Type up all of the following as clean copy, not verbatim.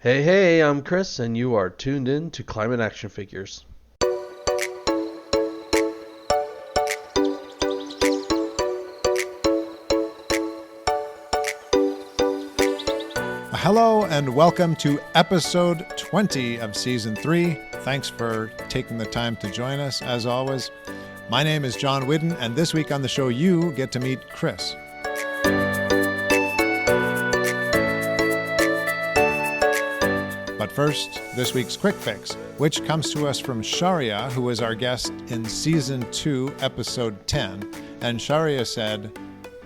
Hey, hey, I'm Chris, and you are tuned in to Climate Action Figures. Hello and welcome to episode 20 of season 3. Thanks for taking the time to join us as always. My name is John Whidden, and this week on the show you get to meet Chris. But first, this week's QuickFix, which comes to us from Shaurya, who was our guest in season 2, episode 10. And Shaurya said,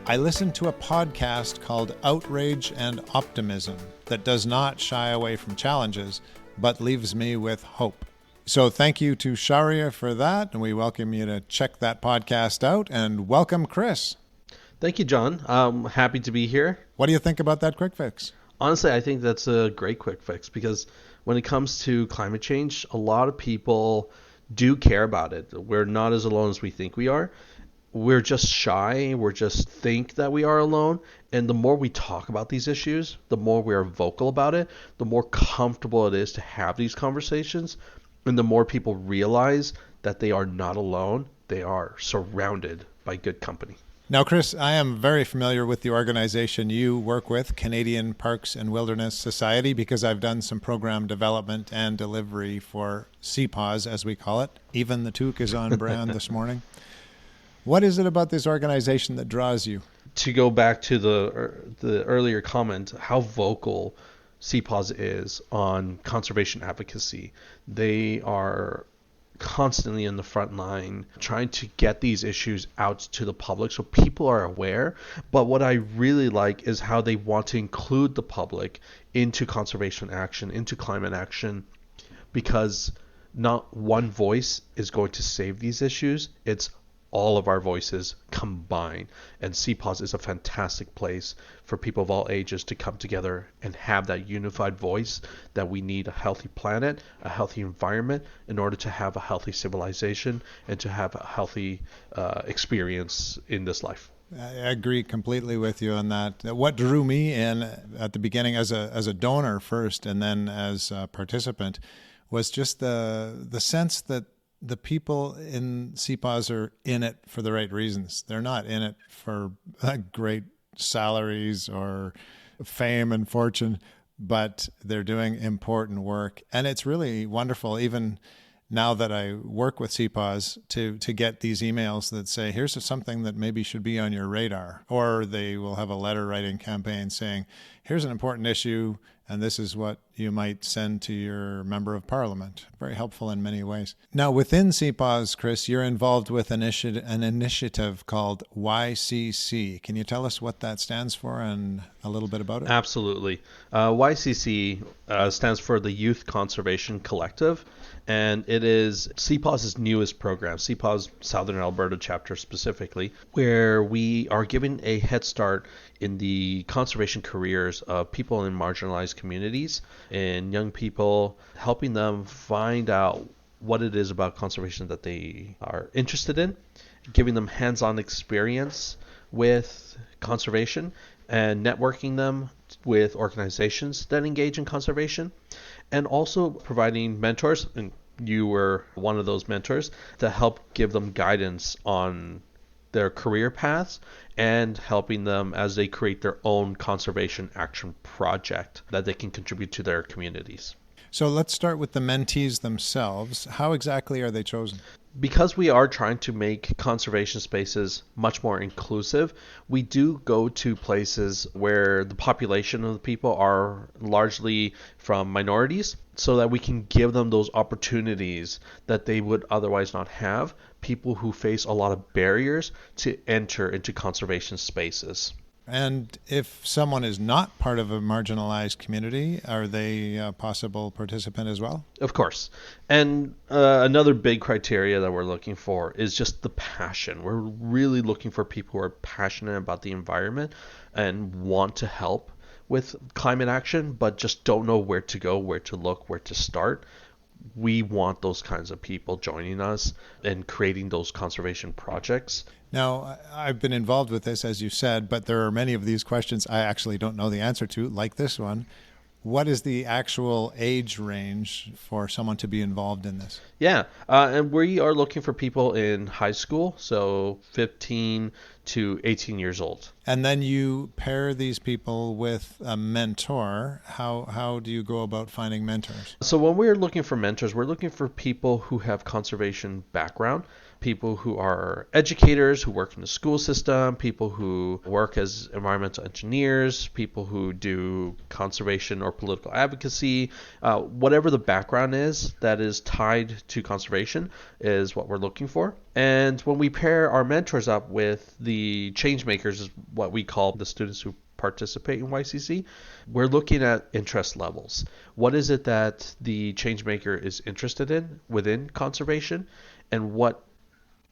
I listened to a podcast called Outrage and Optimism that does not shy away from challenges, but leaves me with hope. So thank you to Shaurya for that, and we welcome you to check that podcast out, and welcome Chris. Thank you, John. I'm happy to be here. What do you think about that quick fix? Honestly, I think that's a great quick fix because when it comes to climate change, a lot of people do care about it. We're not as alone as we think we are. We're just shy. We're just think that we are alone. And the more we talk about these issues, the more we are vocal about it, the more comfortable it is to have these conversations. And the more people realize that they are not alone, they are surrounded by good company. Now, Chris, I am very familiar with the organization you work with, Canadian Parks and Wilderness Society, because I've done some program development and delivery for CPAWS, as we call it. Even the toque is on brand this morning. What is it about this organization that draws you? To go back to the earlier comment, how vocal CPAWS is on conservation advocacy. They are constantly in the front line trying to get these issues out to the public so people are aware. But what I really like is how they want to include the public into conservation action, into climate action, because not one voice is going to save these issues. It's all of our voices combined. And CPAWS is a fantastic place for people of all ages to come together and have that unified voice that we need a healthy planet, a healthy environment in order to have a healthy civilization and to have a healthy experience in this life. I agree completely with you on that. What drew me in at the beginning as a donor first and then as a participant was just the sense that the people in CPAWS are in it for the right reasons. They're not in it for great salaries or fame and fortune, but they're doing important work. And it's really wonderful, even now that I work with CPAWS, to get these emails that say, here's something that maybe should be on your radar. Or they will have a letter writing campaign saying, here's an important issue, and this is what you might send to your member of parliament. Very helpful in many ways. Now, within CPAWS, Chris, you're involved with an initiative called YCC. Can you tell us what that stands for and a little bit about it? Absolutely. YCC stands for the Youth Conservation Collective, and it is CPAWS's newest program, CPAWS Southern Alberta chapter specifically, where we are giving a head start in the conservation careers of people in marginalized communities and young people, helping them find out what it is about conservation that they are interested in, giving them hands-on experience with conservation and networking them with organizations that engage in conservation, and also providing mentors, and you were one of those mentors, to help give them guidance on their career paths and helping them as they create their own conservation action project that they can contribute to their communities. So let's start with the mentees themselves. How exactly are they chosen? Because we are trying to make conservation spaces much more inclusive, we do go to places where the population of the people are largely from minorities so that we can give them those opportunities that they would otherwise not have, people who face a lot of barriers to enter into conservation spaces. And if someone is not part of a marginalized community, are they a possible participant as well? Of course. And another big criteria that we're looking for is just the passion. We're really looking for people who are passionate about the environment and want to help with climate action, but just don't know where to go, where to look, where to start. We want those kinds of people joining us and creating those conservation projects. Now, I've been involved with this, as you said, but there are many of these questions I actually don't know the answer to, like this one. What is the actual age range for someone to be involved in this? Yeah, and we are looking for people in high school, so 15 to 18 years old. And then you pair these people with a mentor. How do you go about finding mentors? So when we're looking for mentors, we're looking for people who have conservation background, people who are educators, who work in the school system, people who work as environmental engineers, people who do conservation or political advocacy, whatever the background is that is tied to conservation is what we're looking for. And when we pair our mentors up with the change makers, is what we call the students who participate in YCC, we're looking at interest levels. What is it that the change maker is interested in within conservation, and what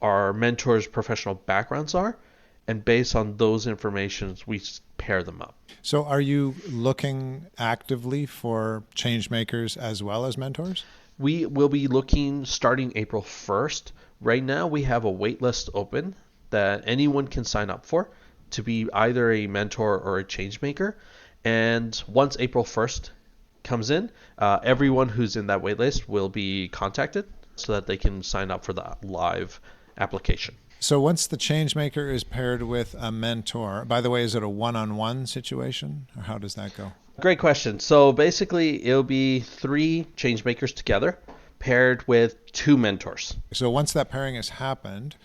our mentors' professional backgrounds are, and based on those informations, we pair them up. So are you looking actively for change makers as well as mentors? We will be looking starting April 1st. Right now, we have a wait list open that anyone can sign up for to be either a mentor or a change maker. And once April 1st comes in, everyone who's in that wait list will be contacted so that they can sign up for the live application. So once the change maker is paired with a mentor, by the way, is it a one-on-one situation, or how does that go? Great question. So basically, it'll be 3 change makers together paired with 2 mentors. So once that pairing has happened,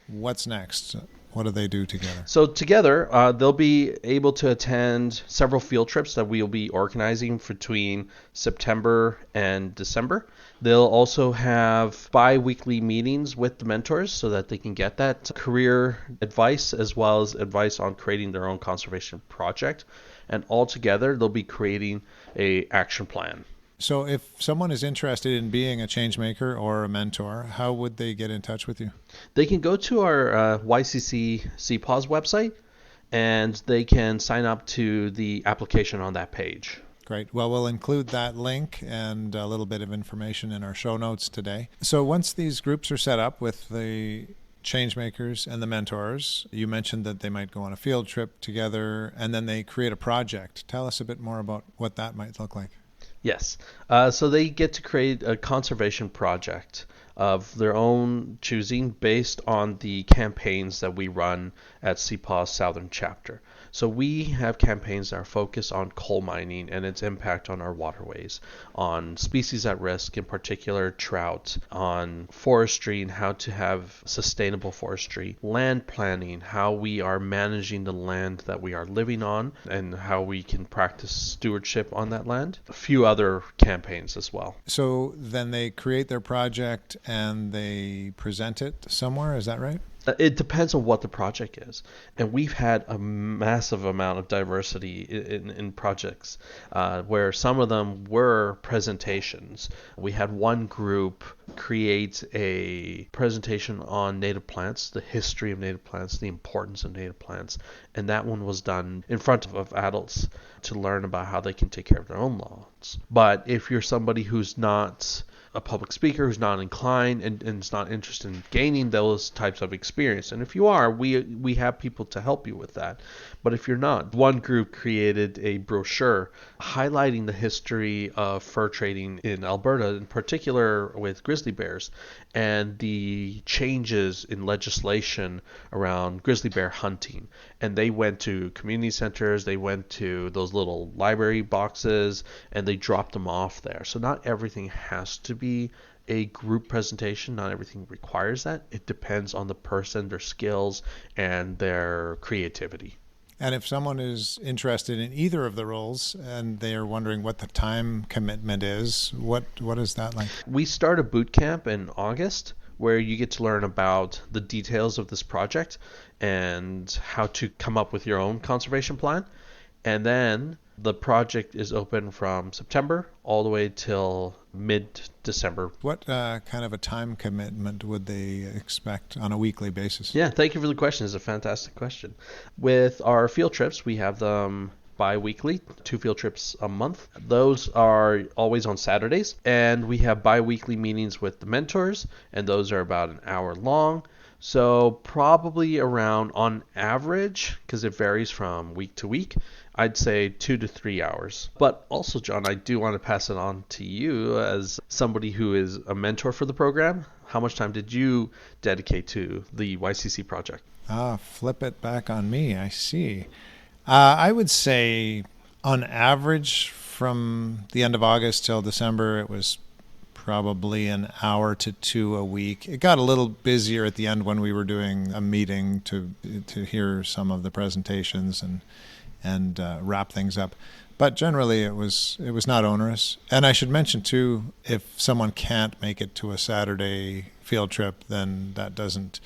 what's next? What do they do together? So together, they'll be able to attend several field trips that we'll be organizing between September and December. They'll also have bi-weekly meetings with the mentors so that they can get that career advice as well as advice on creating their own conservation project. And all together, they'll be creating an action plan. So if someone is interested in being a change maker or a mentor, how would they get in touch with you? They can go to our YCC CPAWS website, and they can sign up to the application on that page. Great. Well, we'll include that link and a little bit of information in our show notes today. So once these groups are set up with the change makers and the mentors, you mentioned that they might go on a field trip together and then they create a project. Tell us a bit more about what that might look like. Yes. So they get to create a conservation project of their own choosing based on the campaigns that we run at CPAWS Southern Chapter. So we have campaigns that are focused on coal mining and its impact on our waterways, on species at risk, in particular trout, on forestry and how to have sustainable forestry, land planning, how we are managing the land that we are living on, and how we can practice stewardship on that land. A few other campaigns as well. So then they create their project and they present it somewhere, is that right? It depends on what the project is. And we've had a massive amount of diversity in projects where some of them were presentations. We had one group create a presentation on native plants, the history of native plants, the importance of native plants. And that one was done in front of adults to learn about how they can take care of their own lawns. But if you're somebody who's not a public speaker, who's not inclined and is not interested in gaining those types of experience. And if you are, we have people to help you with that. But if you're not, one group created a brochure highlighting the history of fur trading in Alberta, in particular with grizzly bears, and the changes in legislation around grizzly bear hunting. And they went to community centers, they went to those little library boxes, and they dropped them off there. So not everything has to be a group presentation. Not everything requires that. It depends on the person, their skills, and their creativity. And if someone is interested in either of the roles and they are wondering what the time commitment is, what is that like? We start a boot camp in August where you get to learn about the details of this project and how to come up with your own conservation plan. And then the project is open from September all the way till mid-December. What kind of a time commitment would they expect on a weekly basis? Yeah, thank you for the question. It's a fantastic question. With our field trips, we have them bi-weekly, 2 field trips a month. Those are always on Saturdays. And we have bi-weekly meetings with the mentors, and those are about an hour long. So probably around, on average, because it varies from week to week, I'd say 2 to 3 hours. But also, John, I do want to pass it on to you as somebody who is a mentor for the program. How much time did you dedicate to the YCC project? Flip it back on me. I see. I would say on average from the end of August till December, it was probably an hour to 2 a week. It got a little busier at the end when we were doing a meeting to hear some of the presentations and wrap things up. But generally, it was not onerous. And I should mention too, if someone can't make it to a Saturday field trip, then that doesn't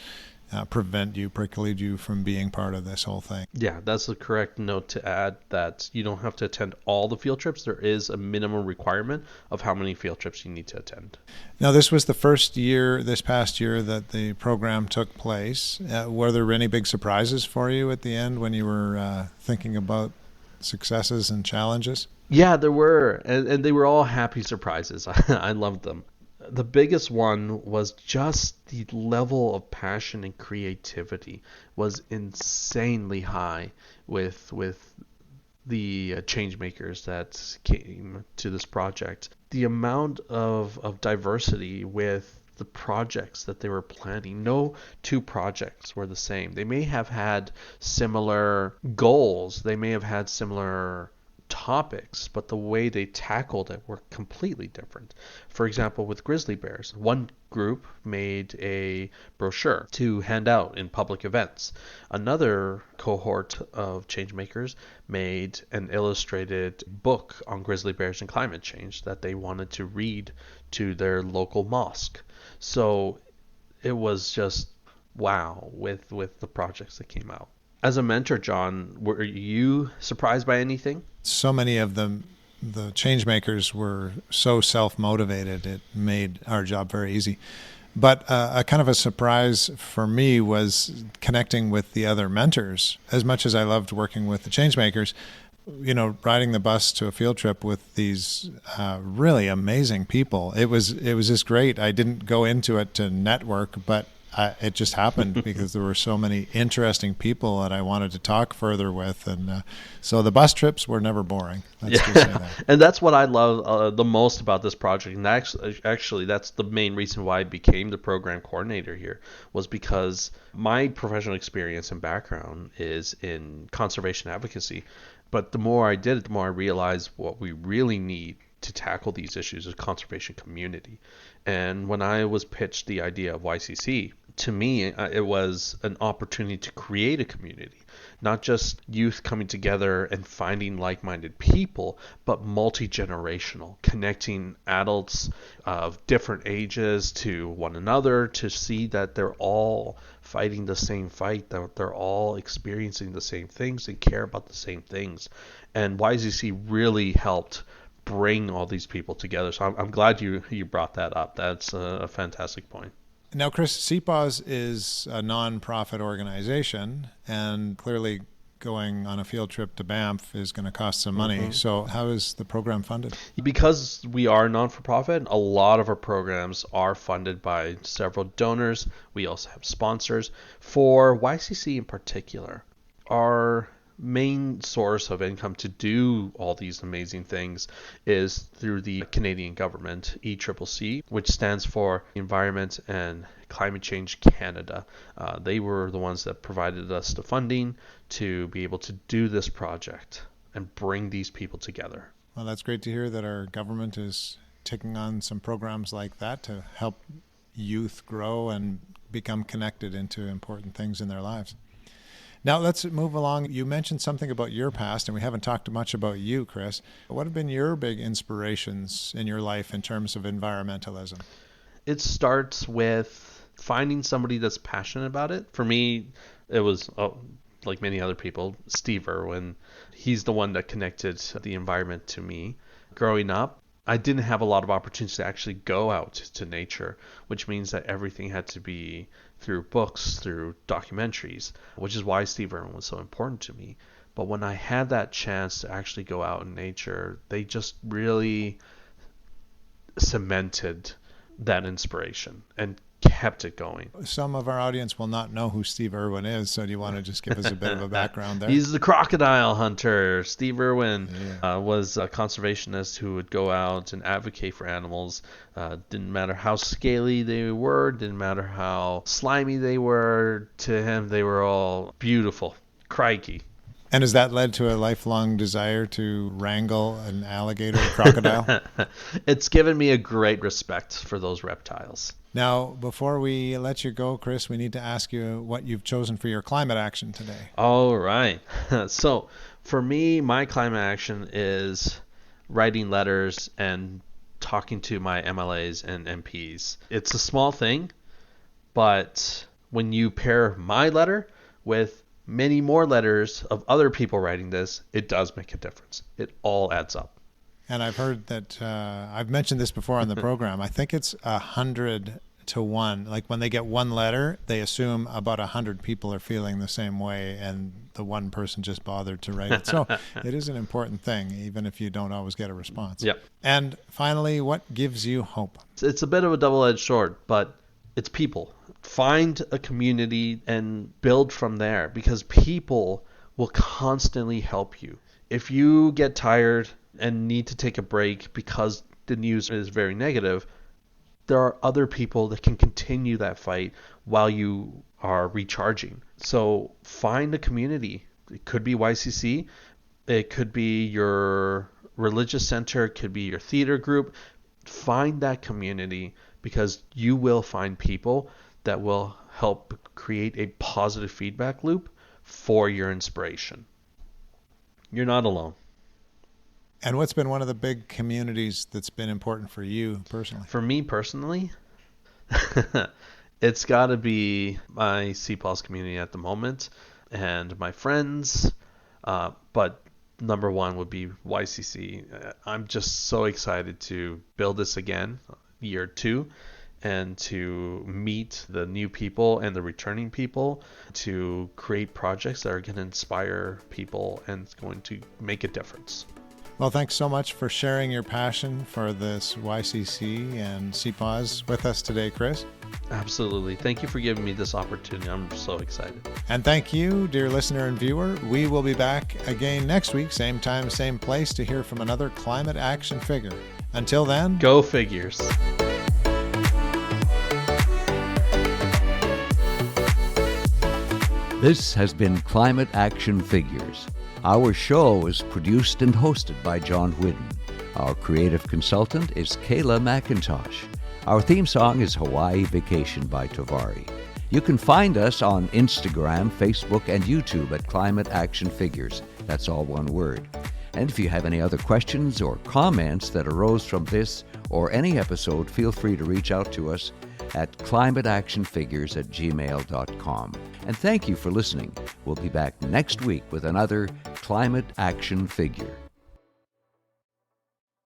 preclude you from being part of this whole thing. Yeah, that's the correct note to add, that you don't have to attend all the field trips. There is a minimum requirement of how many field trips you need to attend. Now, this was the first year, this past year, that the program took place. Were there any big surprises for you at the end when you were thinking about successes and challenges? Yeah, there were, and they were all happy surprises. I loved them. The biggest one was just the level of passion and creativity was insanely high with the change makers that came to this project. The amount of diversity with the projects that they were planning. No two projects were the same. They may have had similar goals. They may have had similar topics, but the way they tackled it were completely different. For example, with grizzly bears, one group made a brochure to hand out in public events. Another cohort of changemakers made an illustrated book on grizzly bears and climate change that they wanted to read to their local mosque. So it was just wow with the projects that came out. As a mentor, John, were you surprised by anything? So many of the change makers were so self-motivated, it made our job very easy. But a kind of a surprise for me was connecting with the other mentors. As much as I loved working with the change makers, riding the bus to a field trip with these really amazing people, it was just great. I didn't go into it to network, but it just happened because there were so many interesting people that I wanted to talk further with. And so the bus trips were never boring. Let's just say that. And that's what I love the most about this project. And actually, that's the main reason why I became the program coordinator here, was because my professional experience and background is in conservation advocacy. But the more I did it, the more I realized what we really need to tackle these issues is conservation community. And when I was pitched the idea of YCC, to me, it was an opportunity to create a community, not just youth coming together and finding like-minded people, but multi-generational, connecting adults of different ages to one another to see that they're all fighting the same fight, that they're all experiencing the same things and care about the same things. And YCC really helped bring all these people together. So I'm glad you brought that up. That's a fantastic point. Now, Chris, CPAWS is a non-profit organization, and clearly going on a field trip to Banff is going to cost some money. Mm-hmm. So how is the program funded? Because we are non-for-profit, a lot of our programs are funded by several donors. We also have sponsors. For YCC in particular, our main source of income to do all these amazing things is through the Canadian government, ECCC, which stands for Environment and Climate Change Canada. They were the ones that provided us the funding to be able to do this project and bring these people together. Well, that's great to hear that our government is taking on some programs like that to help youth grow and become connected into important things in their lives. Now let's move along. You mentioned something about your past, and we haven't talked much about you, Chris. What have been your big inspirations in your life in terms of environmentalism? It starts with finding somebody that's passionate about it. For me, it was, like many other people, Steve Irwin. He's the one that connected the environment to me. Growing up, I didn't have a lot of opportunities to actually go out to nature, which means that everything had to be through books, through documentaries, which is why Steve Irwin was so important to me. But when I had that chance to actually go out in nature, they just really cemented that inspiration and kept it going. Some of our audience will not know who Steve Irwin is, so do you want to just give us a bit of a background there? He's the crocodile hunter. Steve Irwin was a conservationist who would go out and advocate for animals. Didn't matter how scaly they were, didn't matter how slimy they were. To him, they were all beautiful. Crikey. And has that led to a lifelong desire to wrangle an alligator or crocodile? It's given me a great respect for those reptiles. Now, before we let you go, Chris, we need to ask you what you've chosen for your climate action today. All right. So for me, my climate action is writing letters and talking to my MLAs and MPs. It's a small thing, but when you pair my letter with many more letters of other people writing this, it does make a difference. It all adds up. And I've heard that, I've mentioned this before on the program, I think it's 100 to 1. Like when they get one letter, they assume about 100 people are feeling the same way, and the one person just bothered to write it. So it is an important thing, even if you don't always get a response. Yep. And finally, what gives you hope? It's a bit of a double-edged sword, but it's people. Find a community and build from there, because people will constantly help you. If you get tired and need to take a break because the news is very negative, there are other people that can continue that fight while you are recharging. So find a community. It could be YCC. It could be your religious center. It could be your theater group. Find that community, because you will find people that will help create a positive feedback loop for your inspiration. You're not alone. And what's been one of the big communities that's been important for you personally? For me personally, it's got to be my CPAWS community at the moment and my friends. But number one would be YCC. I'm just so excited to build this again, year 2, and to meet the new people and the returning people, to create projects that are going to inspire people and going to make a difference. Well, thanks so much for sharing your passion for this YCC and CPAWS with us today, Chris. Absolutely. Thank you for giving me this opportunity. I'm so excited. And thank you, dear listener and viewer. We will be back again next week, same time, same place, to hear from another climate action figure. Until then, go figures. This has been Climate Action Figures. Our show is produced and hosted by John Whidden. Our creative consultant is Kayla McIntosh. Our theme song is Hawaii Vacation by Tavari. You can find us on Instagram, Facebook, and YouTube at Climate Action Figures. That's all one word. And if you have any other questions or comments that arose from this or any episode, feel free to reach out to us at climateactionfigures@gmail.com. And thank you for listening. We'll be back next week with another Climate Action Figure.